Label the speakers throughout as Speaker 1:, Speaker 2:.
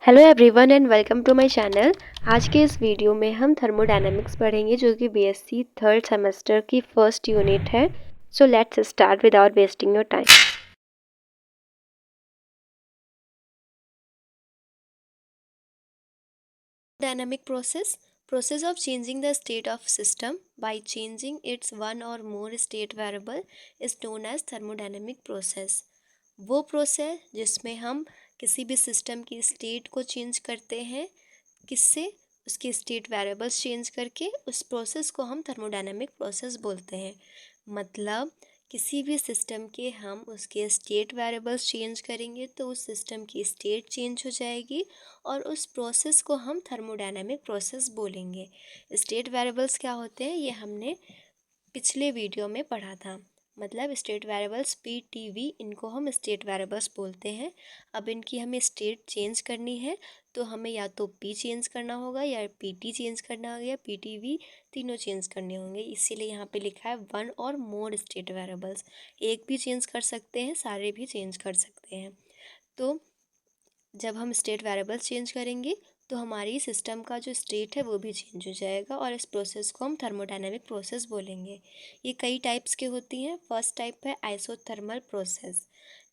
Speaker 1: Hello everyone and welcome to my channel. आज के इस वीडियो में हम थर्मोडायनेमिक्स पढ़ेंगे जो कि बीएससी थर्ड सेमेस्टर की फर्स्ट यूनिट है। So let's start without wasting your time. Dynamic process of changing the state of system by changing its one or more state variable is known as thermodynamic process। वो process जिसमें हम किसी भी system की state को change करते हैं, किससे? उसके स्टेट वेरिएबल्स चेंज करके उस प्रोसेस को हम थर्मोडायनेमिक प्रोसेस बोलते हैं। मतलब किसी भी सिस्टम के हम उसके स्टेट वेरिएबल्स चेंज करेंगे तो उस सिस्टम की स्टेट चेंज हो जाएगी और उस प्रोसेस को हम थर्मोडायनेमिक प्रोसेस बोलेंगे। स्टेट वेरिएबल्स क्या होते हैं ये हमने पिछले वीडियो में पढ़ा था। मतलब state variables P T V, इनको हम स्टेट वेरिएबल्स बोलते हैं। अब इनकी हमें स्टेट चेंज करनी है तो हमें या तो पी चेंज करना होगा या पी टी चेंज करना होगा या पी टी वी, तीनों चेंज करने होंगे। इसीलिए यहाँ पे लिखा है वन और मोर स्टेट वेरिएबल्स। एक भी चेंज कर सकते हैं, सारे भी चेंज कर सकते हैं। तो जब हम स्टेट वेरिएबल्स चेंज करेंगे तो हमारी सिस्टम का जो स्टेट है वो भी चेंज हो जाएगा और इस प्रोसेस को हम थर्मोडायनेमिक प्रोसेस बोलेंगे। ये कई टाइप्स के होती हैं। फर्स्ट टाइप है आइसोथर्मल प्रोसेस।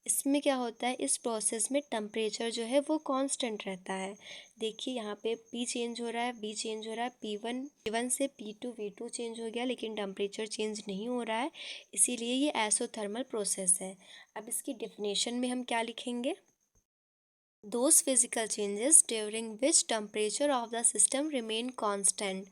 Speaker 1: इसमें क्या होता है, इस प्रोसेस में टेम्परेचर जो है वो कांस्टेंट रहता है। देखिए यहाँ पे P चेंज हो रहा है, V चेंज हो रहा है, P1 से P2 V2 चेंज हो गया, लेकिन टेम्परेचर चेंज नहीं हो रहा है। इसीलिए ये आइसोथर्मल प्रोसेस है। अब इसकी डेफिनेशन में हम क्या लिखेंगे? Those physical changes during which temperature of the system remain constant।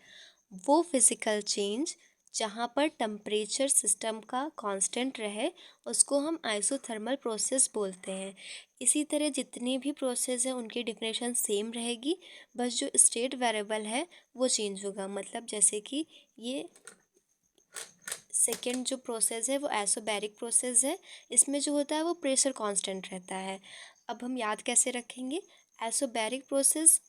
Speaker 1: वो फिज़िकल चेंज जहाँ पर टेम्परेचर सिस्टम का कांस्टेंट रहे उसको हम आइसोथर्मल प्रोसेस बोलते हैं। इसी तरह जितनी भी प्रोसेस है उनकी डिफिनेशन सेम रहेगी, बस जो स्टेट वेरिएबल है वो चेंज होगा। मतलब जैसे कि ये सेकेंड जो प्रोसेस है वो आइसोबैरिक प्रोसेस है। इसमें जो होता है वो प्रेशर कांस्टेंट रहता है। अब हम याद कैसे रखेंगे? आइसोबैरिक प्रोसेस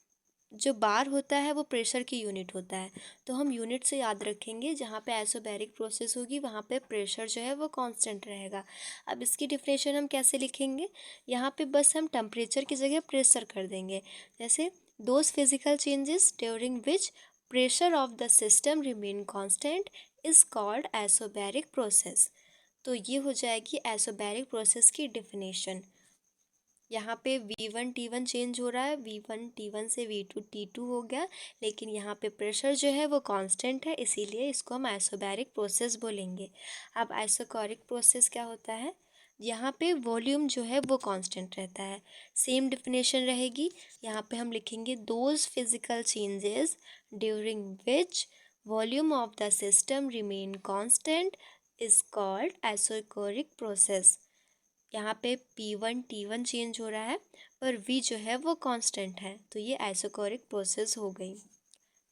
Speaker 1: जो बार होता है वो प्रेशर की यूनिट होता है, तो हम यूनिट से याद रखेंगे। जहाँ पे आइसोबैरिक प्रोसेस होगी वहाँ पे प्रेशर जो है वो कांस्टेंट रहेगा। अब इसकी डिफिनेशन हम कैसे लिखेंगे? यहाँ पे बस हम टेम्परेचर की जगह प्रेशर कर देंगे। जैसे those physical changes during which pressure of the system remain constant is called isobaric process. तो ये हो जाएगी आइसोबैरिक प्रोसेस की डिफिनेशन। यहाँ पे V1 T1 चेंज हो रहा है, V1 T1 से V2 T2 हो गया, लेकिन यहाँ पे प्रेशर जो है वो कांस्टेंट है, इसीलिए इसको हम आइसोबैरिक प्रोसेस बोलेंगे। अब आइसोकोरिक प्रोसेस क्या होता है? यहाँ पे वॉल्यूम जो है वो कांस्टेंट रहता है। सेम डिफिनेशन रहेगी। यहाँ पे हम लिखेंगे those physical changes during which volume of the system remain constant is called isochoric process. यहाँ पे P1 T1 चेंज हो रहा है पर V जो है वो कांस्टेंट है, तो ये आइसोकोरिक प्रोसेस हो गई।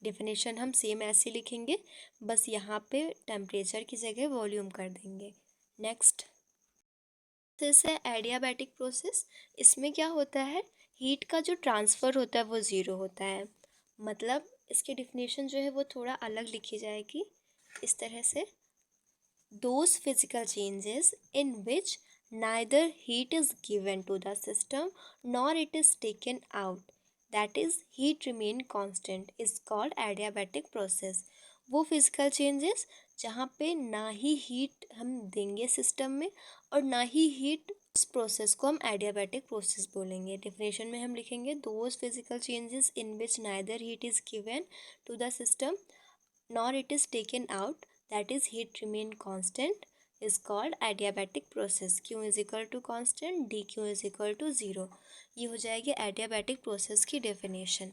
Speaker 1: डेफिनेशन हम सेम ऐसे लिखेंगे, बस यहाँ पे टेम्परेचर की जगह वॉल्यूम कर देंगे। नेक्स्ट प्रोसेस है एडियाबैटिक प्रोसेस। इसमें क्या होता है, हीट का जो ट्रांसफ़र होता है वो ज़ीरो होता है। मतलब इसकी डिफिनेशन जो है वो थोड़ा अलग लिखी जाएगी इस तरह से, those physical changes in which neither heat is given to the system nor it is taken out, that is heat remain constant, is called adiabatic process। वो फिजिकल चेंजेस जहाँ पे ना ही हीट हम देंगे सिस्टम में और ना ही हीट, इस प्रोसेस को हम एडियाबैटिक प्रोसेस बोलेंगे। डेफिनेशन में हम लिखेंगे those physical changes in which neither heat is given to the system nor it is taken out, that is heat remain constant, is called adiabatic process। Q is equal to constant, dq is equal to 0। ये हो जाएगी adiabatic process की definition.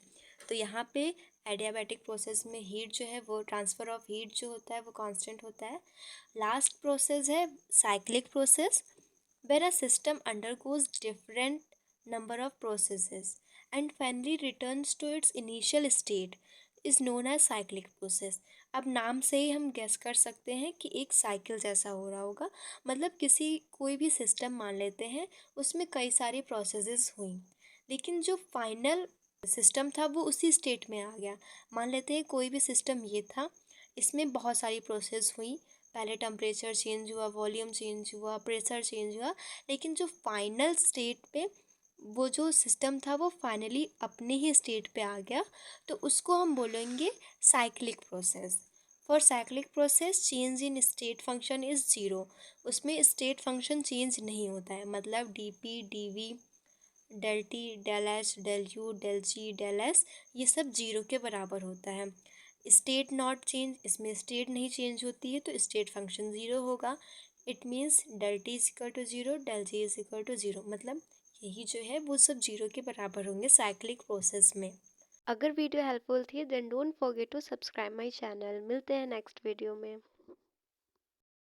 Speaker 1: तो यहाँ पे adiabatic process में heat जो है वो ट्रांसफ़र ऑफ हीट जो होता है वो कांस्टेंट होता है। लास्ट प्रोसेस है cyclic process, where a system undergoes different number of processes and finally returns to its initial state is known as cyclic process। अब नाम से ही हम गेस कर सकते हैं कि एक साइकिल जैसा हो रहा होगा। मतलब कोई भी सिस्टम मान लेते हैं, उसमें कई सारी प्रोसेसेस हुई, लेकिन जो फाइनल सिस्टम था वो उसी स्टेट में आ गया। मान लेते हैं कोई भी सिस्टम ये था, इसमें बहुत सारी प्रोसेस हुई, पहले टेम्परेचर चेंज हुआ, वॉल्यूम चेंज हुआ, प्रेशर चेंज हुआ, लेकिन जो फाइनल स्टेट पे वो जो सिस्टम था वो फाइनली अपने ही स्टेट पे आ गया, तो उसको हम बोलेंगे cyclic process. For cyclic process change in state function is zero. उसमें स्टेट फंक्शन चेंज नहीं होता है, मतलब D P D V del T del H del U del G del S ये सब जीरो के बराबर होता है। स्टेट नॉट चेंज, इसमें स्टेट नहीं चेंज होती है तो स्टेट फंक्शन ज़ीरो होगा। It means del T is equal to zero, del G is equal to zero, मतलब यही जो है वो सब जीरो के बराबर होंगे साइक्लिक प्रोसेस में। अगर वीडियो हेल्पफुल थी then don't forget to subscribe my channel. मिलते हैं नेक्स्ट वीडियो में।